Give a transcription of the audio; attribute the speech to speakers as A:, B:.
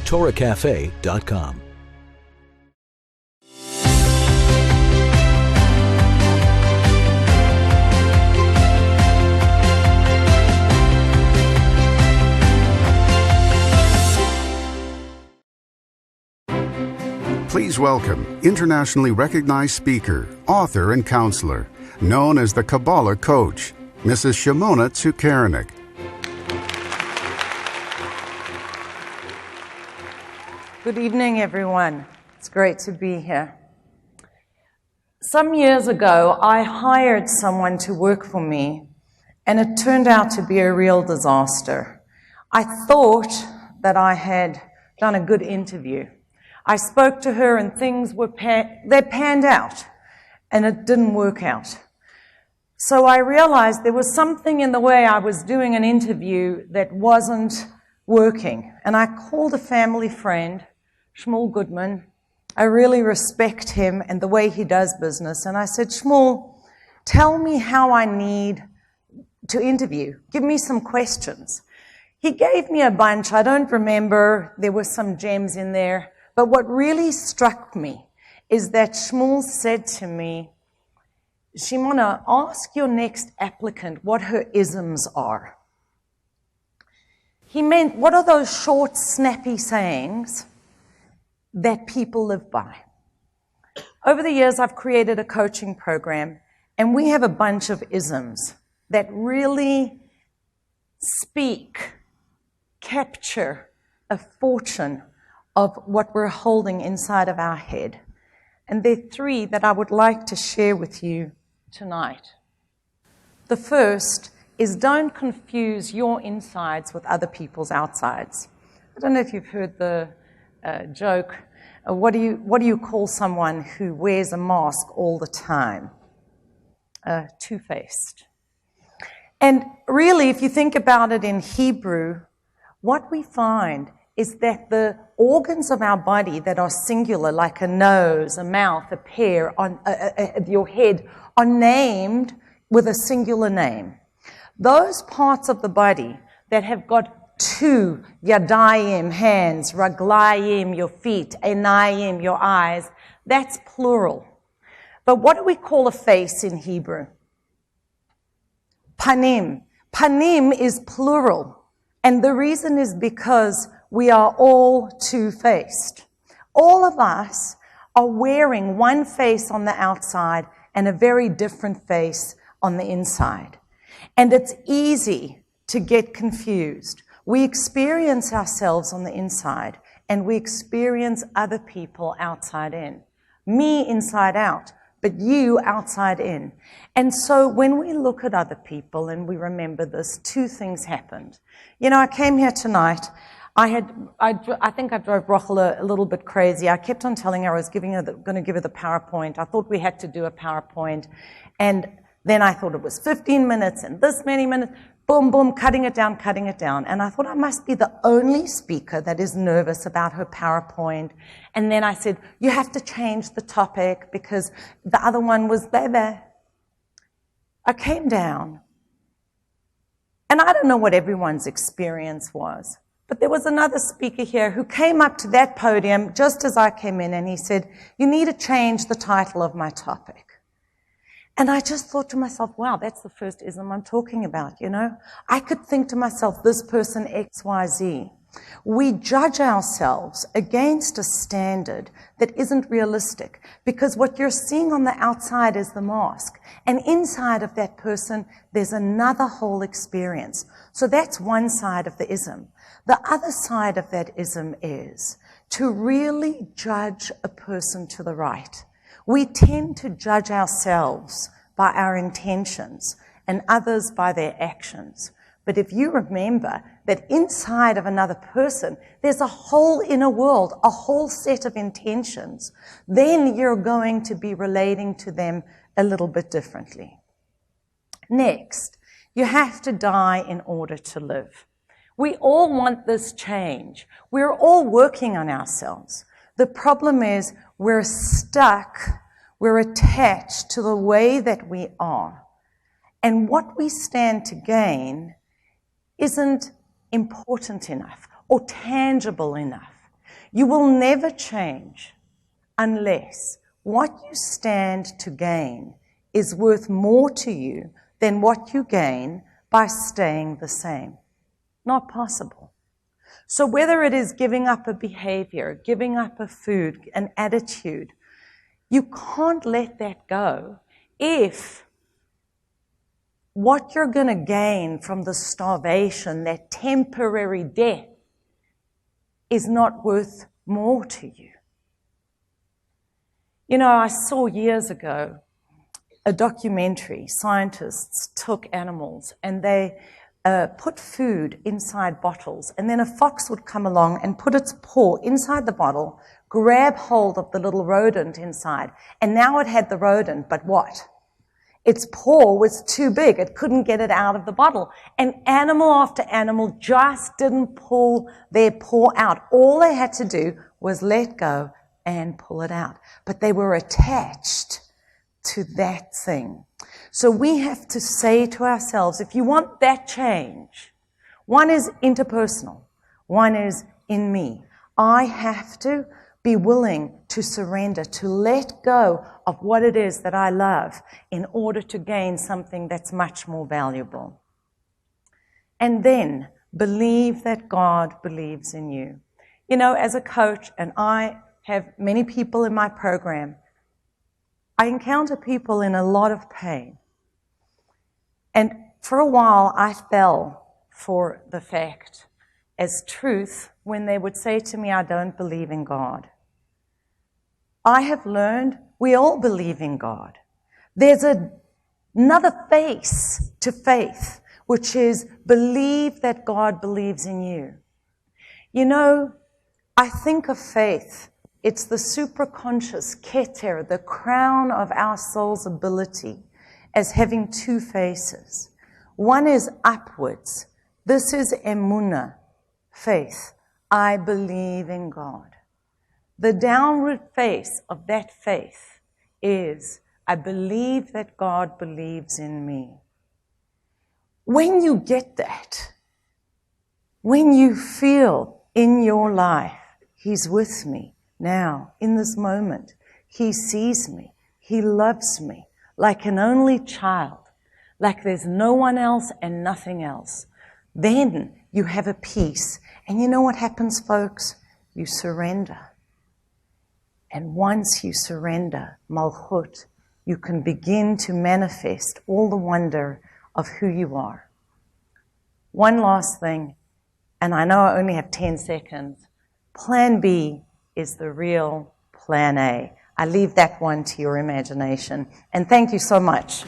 A: TorahCafe.com.
B: Please welcome internationally recognized speaker, author, and counselor, known as the Kabbalah Coach, Mrs. Shimona Tzukernik.
C: Good evening, everyone. It's great to be here. Some years ago, I hired someone to work for me, and it turned out to be a real disaster. I thought that I had done a good interview. I spoke to her and things were they panned out, and it didn't work out. So I realized there was something in the way I was doing an interview that wasn't working. And I called a family friend, Shmuel Goodman. I really respect him and the way he does business. And I said, Shmuel, tell me how I need to interview. Give me some questions. He gave me a bunch. I don't remember. There were some gems in there. But what really struck me is that Shmuel said to me, Shimona, ask your next applicant what her isms are. He meant, what are those short, snappy sayings that people live by? Over the years, I've created a coaching program, and we have a bunch of isms that really speak, capture a fortune of what we're holding inside of our head. And there are three that I would like to share with you tonight. The first is, don't confuse your insides with other people's outsides. I don't know if you've heard the joke, what do you call someone who wears a mask all the time? Two-faced. And really, if you think about it in Hebrew, what we find is that the organs of our body that are singular, like a nose, a mouth, a pear, your head, are named with a singular name. Those parts of the body that have got two, yadayim, hands, raglayim, your feet, einayim, your eyes, that's plural. But what do we call a face in Hebrew? Panim. Panim is plural. And the reason is because we are all two-faced. All of us are wearing one face on the outside and a very different face on the inside. And it's easy to get confused. We experience ourselves on the inside, and we experience other people outside in. Me inside out, but you outside in. And so when we look at other people and we remember this, two things happened. You know, I came here tonight. I think I drove Rachel a little bit crazy. I kept on telling her I was going to give her the PowerPoint. I thought we had to do a PowerPoint. And then I thought it was 15 minutes and this many minutes. Boom, boom, cutting it down. And I thought I must be the only speaker that is nervous about her PowerPoint. And then I said, you have to change the topic because the other one was there. I came down. And I don't know what everyone's experience was. But there was another speaker here who came up to that podium just as I came in, and he said, you need to change the title of my topic. And I just thought to myself, wow, that's the first ism I'm talking about, you know. I could think to myself, this person X, Y, Z. We judge ourselves against a standard that isn't realistic, because what you're seeing on the outside is the mask. And inside of that person, there's another whole experience. So that's one side of the ism. The other side of that ism is to really judge a person to the right. We tend to judge ourselves by our intentions and others by their actions. But if you remember that inside of another person, there's a whole inner world, a whole set of intentions, then you're going to be relating to them a little bit differently. Next, you have to die in order to live. We all want this change. We're all working on ourselves. The problem is we're stuck, we're attached to the way that we are. And what we stand to gain isn't important enough or tangible enough. You will never change unless what you stand to gain is worth more to you than what you gain by staying the same. Not possible. So whether it is giving up a behavior, giving up a food, an attitude, you can't let that go if what you're going to gain from the starvation, that temporary death, is not worth more to you. You know, I saw years ago a documentary. Scientists took animals and they put food inside bottles, and then a fox would come along and put its paw inside the bottle, grab hold of the little rodent inside, and now it had the rodent, but what? Its paw was too big. It couldn't get it out of the bottle. And animal after animal just didn't pull their paw out. All they had to do was let go and pull it out. But they were attached to that thing. So we have to say to ourselves, if you want that change, one is interpersonal, one is in me. I have to be willing to surrender, to let go of what it is that I love in order to gain something that's much more valuable. And then believe that God believes in you. You know, as a coach, and I have many people in my program, I encounter people in a lot of pain. And for a while, I fell for the fact as truth when they would say to me, I don't believe in God. I have learned we all believe in God. There's another face to faith, which is believe that God believes in you. You know, I think of faith, it's the supraconscious, keter, the crown of our soul's ability, as having two faces. One is upwards. This is emunah, faith. I believe in God. The downward face of that faith is, I believe that God believes in me. When you get that, when you feel in your life, He's with me now, in this moment, He sees me, He loves me like an only child, like there's no one else and nothing else, then you have a peace. And you know what happens, folks? You surrender. And once you surrender, Malchut, you can begin to manifest all the wonder of who you are. One last thing, and I know I only have 10 seconds. Plan B is the real plan A. I leave that one to your imagination. And thank you so much.